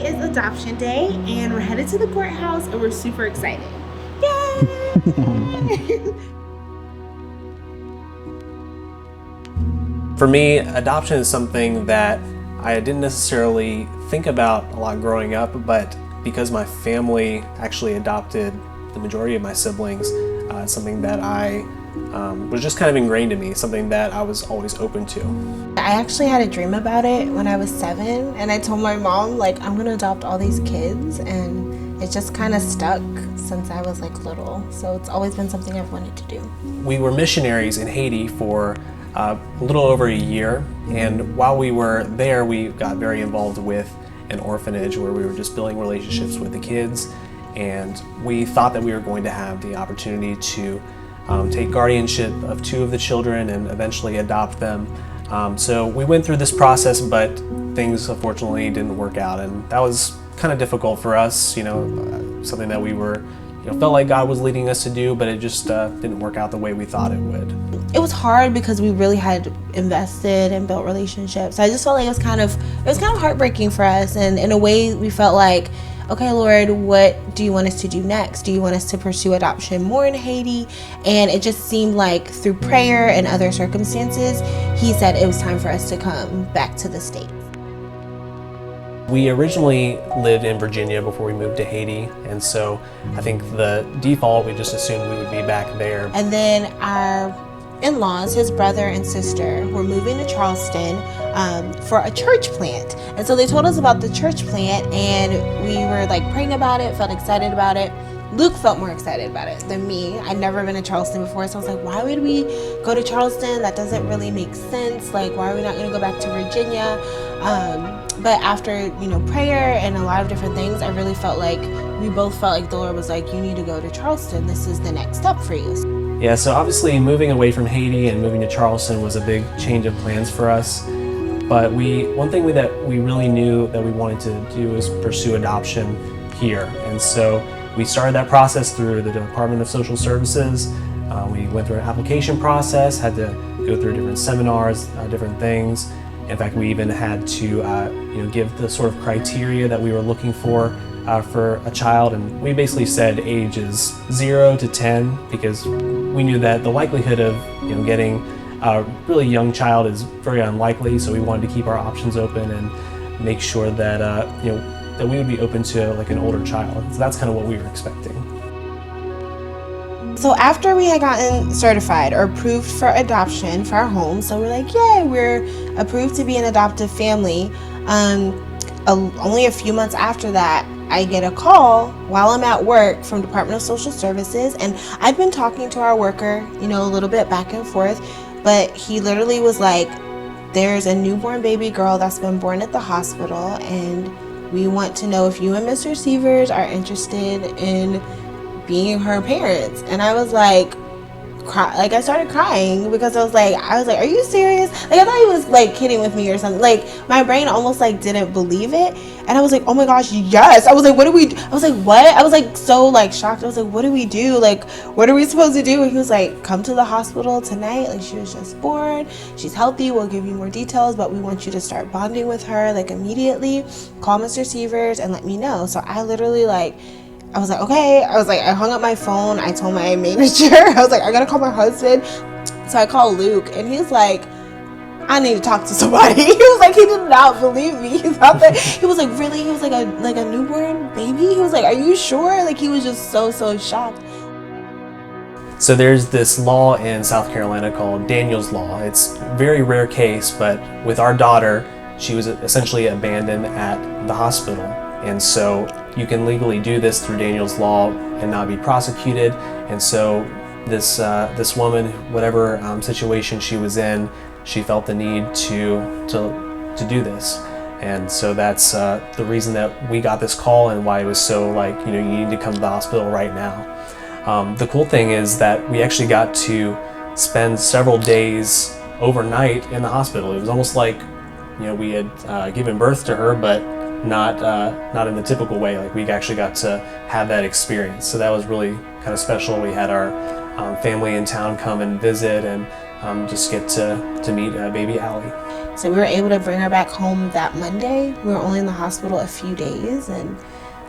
is adoption day, and we're headed to the courthouse, and we're super excited. Yay! For me, adoption is something that I didn't necessarily think about a lot growing up, but because my family actually adopted the majority of my siblings, it's something that I was just kind of ingrained in me, something that I was always open to. I actually had a dream about it when I was 7, and I told my mom, like, I'm gonna adopt all these kids, and it just kind of stuck since I was like little. So it's always been something I've wanted to do. We were missionaries in Haiti for a little over a year, and while we were there, we got very involved with an orphanage where we were just building relationships with the kids, and we thought that we were going to have the opportunity to take guardianship of 2 of the children and eventually adopt them. So we went through this process, but things unfortunately didn't work out, and that was kind of difficult for us, something that we were, felt like God was leading us to do, but it just didn't work out the way we thought it would. It was hard because we really had invested and built relationships. I just felt like it was kind of heartbreaking for us, and in a way we felt like, okay, Lord, what do you want us to do next? Do you want us to pursue adoption more in Haiti? And it just seemed like through prayer and other circumstances, he said it was time for us to come back to the States. We originally lived in Virginia before we moved to Haiti, and so I think the default, we just assumed we would be back there. And then our in-laws, his brother and sister, were moving to Charleston for a church plant. And so they told us about the church plant, and we were like praying about it, felt excited about it. Luke felt more excited about it than me. I'd never been to Charleston before, so I was like, why would we go to Charleston? That doesn't really make sense. Like, why are we not going to go back to Virginia? But after, prayer and a lot of different things, I really felt like we both felt like the Lord was like, you need to go to Charleston. This is the next step for you. Yeah, so obviously moving away from Haiti and moving to Charleston was a big change of plans for us. But one thing that we really knew that we wanted to do was pursue adoption here. And so we started that process through the Department of Social Services. We went through an application process, had to go through different seminars, different things. In fact, we even had to give the sort of criteria that we were looking for a child, and we basically said ages 0 to 10 because we knew that the likelihood of getting a really young child is very unlikely. So we wanted to keep our options open and make sure that that we would be open to like an older child. So that's kind of what we were expecting. So after we had gotten certified or approved for adoption for our home, so we're like, yay, we're approved to be an adoptive family. Only a few months after that, I get a call while I'm at work from Department of Social Services, and I'd been talking to our worker, a little bit back and forth, but he literally was like, there's a newborn baby girl that's been born at the hospital, and we want to know if you and Mr. Seavers are interested in being her parents. And I was like, I started crying because I was like, are you serious? Like, I thought he was like kidding with me or something. Like, my brain almost like didn't believe it. And I was like, oh my gosh, yes. I was like, what do we do? I was like, what? I was like so like shocked. I was like, what do we do? Like, what are we supposed to do? And he was like, come to the hospital tonight. Like, she was just born. She's healthy. We'll give you more details, but we want you to start bonding with her like immediately. Call Mr. Seavers and let me know. So I literally I was like, okay. I hung up my phone. I told my manager, I was like, I gotta call my husband. So I called Luke, and he's like, I need to talk to somebody. He was like, he did not believe me. He thought that, he was like, really? He was like a newborn baby? He was like, are you sure? Like, he was just so shocked. So there's this law in South Carolina called Daniel's Law. It's a very rare case, but with our daughter, she was essentially abandoned at the hospital. And so you can legally do this through Daniel's Law and not be prosecuted. And so this woman, whatever situation she was in, she felt the need to do this. And so that's the reason that we got this call and why it was so you need to come to the hospital right now. The cool thing is that we actually got to spend several days overnight in the hospital. It was almost like we had given birth to her, but not in the typical way. Like, we actually got to have that experience. So that was really kind of special. We had our family in town come and visit and just get to meet baby Allie. So we were able to bring her back home that Monday. We were only in the hospital a few days, and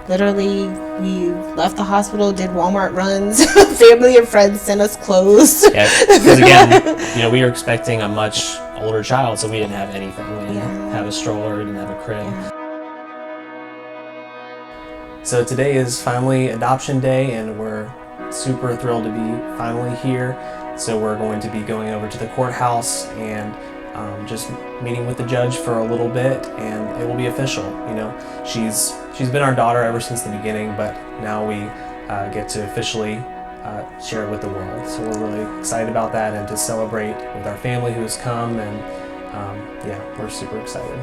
literally we left the hospital, did Walmart runs. Family and friends sent us clothes. Yeah, because again, we were expecting a much older child, so we didn't have anything. We didn't have a stroller, we didn't have a crib. Yeah. So today is finally adoption day, and we're super thrilled to be finally here. So we're going to be going over to the courthouse and just meeting with the judge for a little bit, and it will be official. She's been our daughter ever since the beginning, but now we get to officially share it with the world. So we're really excited about that, and to celebrate with our family who has come, and yeah, we're super excited.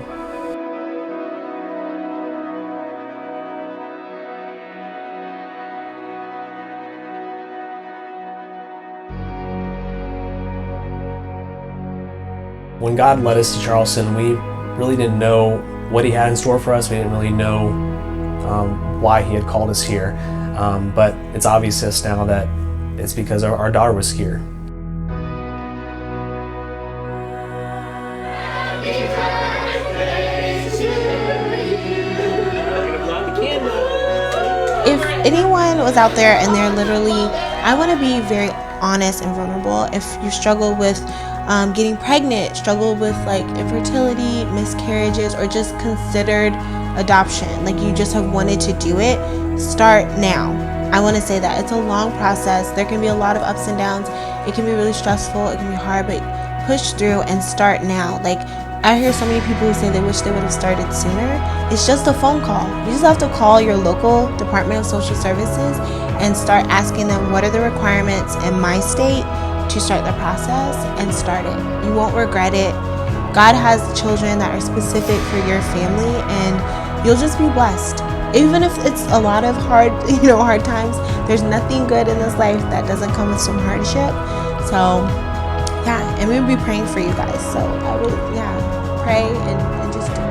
When God led us to Charleston, we really didn't know what He had in store for us. We didn't really know why He had called us here. But it's obvious to us now that it's because our daughter was here. If anyone was out there and they're literally, I want to be very honest and vulnerable. If you struggle with getting pregnant, struggle with like infertility, miscarriages, or just considered adoption, like you just have wanted to do it, start now. I want to say that it's a long process. There can be a lot of ups and downs. It can be really stressful, it can be hard, but push through and start now. Like, I hear so many people who say they wish they would have started sooner. It's just a phone call. You just have to call your local Department of Social Services and start asking them what are the requirements in my state to start the process, and start it. You won't regret it. God has children that are specific for your family, and you'll just be blessed. Even if it's a lot of hard times, there's nothing good in this life that doesn't come with some hardship. So yeah, and we'll be praying for you guys. So I will, pray and just do